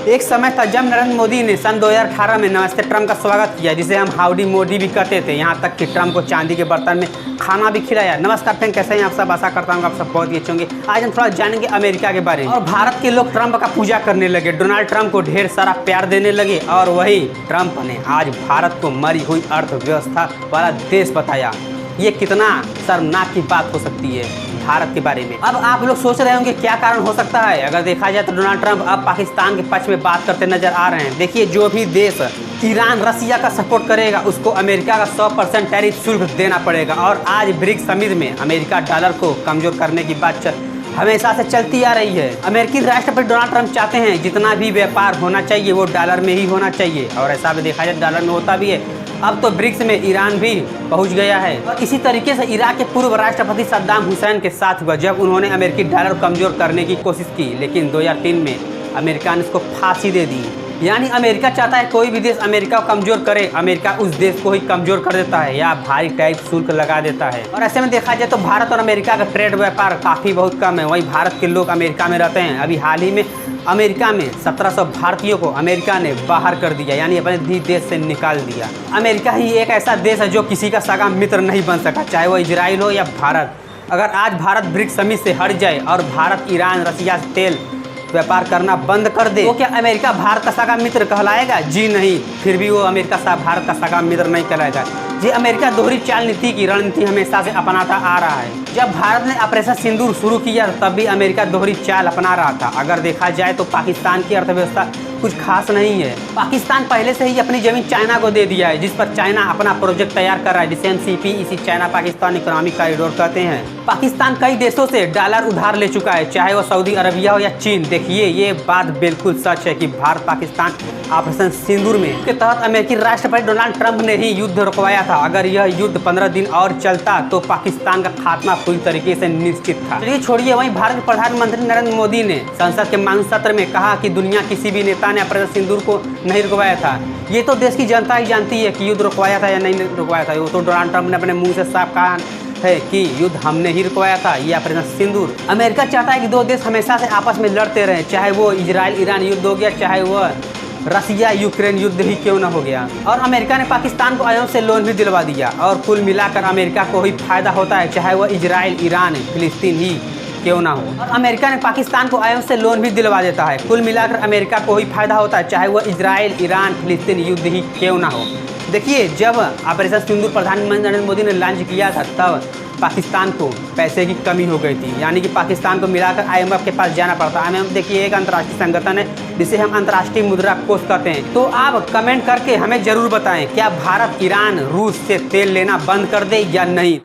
एक समय था जब नरेंद्र मोदी ने सन 2018 में नमस्ते ट्रंप का स्वागत किया, जिसे हम हाउडी मोदी भी कहते थे। यहाँ तक कि ट्रंप को चांदी के बर्तन में खाना भी खिलाया। नमस्कार फ्रेंड, कैसे हैं आप सब? आशा करता हूँ आप सब बहुत ही अच्छे होंगे। आज हम थोड़ा जानेंगे अमेरिका के बारे में। और भारत के लोग ट्रंप का पूजा करने लगे, डोनाल्ड ट्रंप को ढेर सारा प्यार देने लगे। और वही ट्रंप ने आज भारत को मरी हुई अर्थव्यवस्था वाला देश बताया। ये कितना शर्मनाक की बात हो सकती है भारत के बारे में। अब आप लोग सोच रहे होंगे क्या कारण हो सकता है। अगर देखा जाए तो डोनाल्ड ट्रंप अब पाकिस्तान के पक्ष में बात करते नजर आ रहे हैं। देखिए, जो भी देश ईरान रसिया का सपोर्ट करेगा उसको अमेरिका का 100% टैरिफ शुल्क देना पड़ेगा। और आज ब्रिक्स समिट में अमेरिका डॉलर को कमजोर करने की बात हमेशा से चलती आ रही है। अमेरिकी राष्ट्रपति डोनाल्ड ट्रंप चाहते हैं जितना भी व्यापार होना चाहिए वो डॉलर में ही होना चाहिए, और ऐसा भी देखा जाए डॉलर में होता भी है। अब तो ब्रिक्स में ईरान भी पहुंच गया है। और इसी तरीके से इराक के पूर्व राष्ट्रपति सद्दाम हुसैन के साथ हुआ, जब उन्होंने अमेरिकी डॉलर कमजोर करने की कोशिश की, लेकिन 2003 में अमेरिका ने इसको फांसी दे दी। यानी अमेरिका चाहता है कोई भी देश अमेरिका को कमजोर करे, अमेरिका उस देश को ही कमजोर कर देता है या भारी टैरिफ शुल्क लगा देता है। और ऐसे में देखा जाए तो भारत और अमेरिका का ट्रेड व्यापार काफ़ी बहुत कम है। वही भारत के लोग अमेरिका में रहते हैं। अभी हाल ही में अमेरिका में 1700 भारतीयों को अमेरिका ने बाहर कर दिया, यानी अपने देश से निकाल दिया। अमेरिका ही एक ऐसा देश है जो किसी का सगा मित्र नहीं बन सका, चाहे वो इजराइल हो या भारत। अगर आज भारत ब्रिक्स समिट से हट जाए और भारत ईरान रसिया से तेल व्यापार करना बंद कर दे, तो क्या अमेरिका भारत का सगा मित्र कहलाएगा? जी नहीं, फिर भी वो अमेरिका भारत का सगा मित्र नहीं कहलाएगा। ये अमेरिका दोहरी चाल नीति की रणनीति हमेशा से अपनाता आ रहा है। जब भारत ने ऑपरेशन सिंदूर शुरू किया तब भी अमेरिका दोहरी चाल अपना रहा था। अगर देखा जाए तो पाकिस्तान की अर्थव्यवस्था कुछ खास नहीं है। पाकिस्तान पहले से ही अपनी जमीन चाइना को दे दिया है, जिस पर चाइना अपना प्रोजेक्ट तैयार कर रहा है, जिसे हम CPEC China Pakistan economic corridor कहते हैं। पाकिस्तान कई देशों से डॉलर उधार ले चुका है, चाहे वो सऊदी अरबिया हो या चीन। देखिए, ये बात बिल्कुल सच है कि भारत पाकिस्तान ऑपरेशन सिंदूर में के तहत अमेरिकी राष्ट्रपति डोनाल्ड ट्रंप ने ही युद्ध रुकवाया था। अगर यह युद्ध 15 दिन और चलता तो पाकिस्तान का खात्मा पूरी तरीके से निश्चित था। चलिए छोड़िए, वहीं भारत के प्रधानमंत्री नरेंद्र मोदी ने संसद के मानसून सत्र में कहा कि दुनिया किसी भी नेता ने ऑपरेशन सिंदूर को नहीं रुकवाया था। ये तो देश की जनता ही जानती है कि युद्ध रुकवाया था या नहीं रुकवाया था। वो तो डोनाल्ड ट्रंप ने अपने मुंह से साफ कहा है कि युद्ध हमने ही रुकवाया था, ये ऑपरेशन सिंदूर। अमेरिका चाहता है कि दो देश हमेशा से आपस में लड़ते रहें, चाहे वो इजराइल ईरान युद्ध हो गया, चाहे वो रसिया यूक्रेन युद्ध ही क्यों न हो गया। और अमेरिका ने पाकिस्तान को IMF से लोन भी दिलवा दिया। और कुल मिलाकर अमेरिका को ही फायदा होता है, चाहे वह इजराइल ईरान फिलिस्तीन ही क्यों ना हो। और अमेरिका ने पाकिस्तान को IMF से लोन भी दिलवा देता है। कुल मिलाकर अमेरिका को ही फायदा होता है, चाहे वह इजराइल ईरान फिलिस्तीन युद्ध ही क्यों ना हो। देखिए, जब ऑपरेशन सिंदूर प्रधानमंत्री नरेंद्र मोदी ने लॉन्च किया था तब पाकिस्तान को पैसे की कमी हो गई थी, यानी कि पाकिस्तान को मिलाकर IMF के पास जाना पड़ता। IMF देखिए एक अंतर्राष्ट्रीय संगठन है जिसे हम अंतर्राष्ट्रीय मुद्रा कोष कहते हैं। तो आप कमेंट करके हमें जरूर बताएं, क्या भारत ईरान रूस से तेल लेना बंद कर दे या नहीं।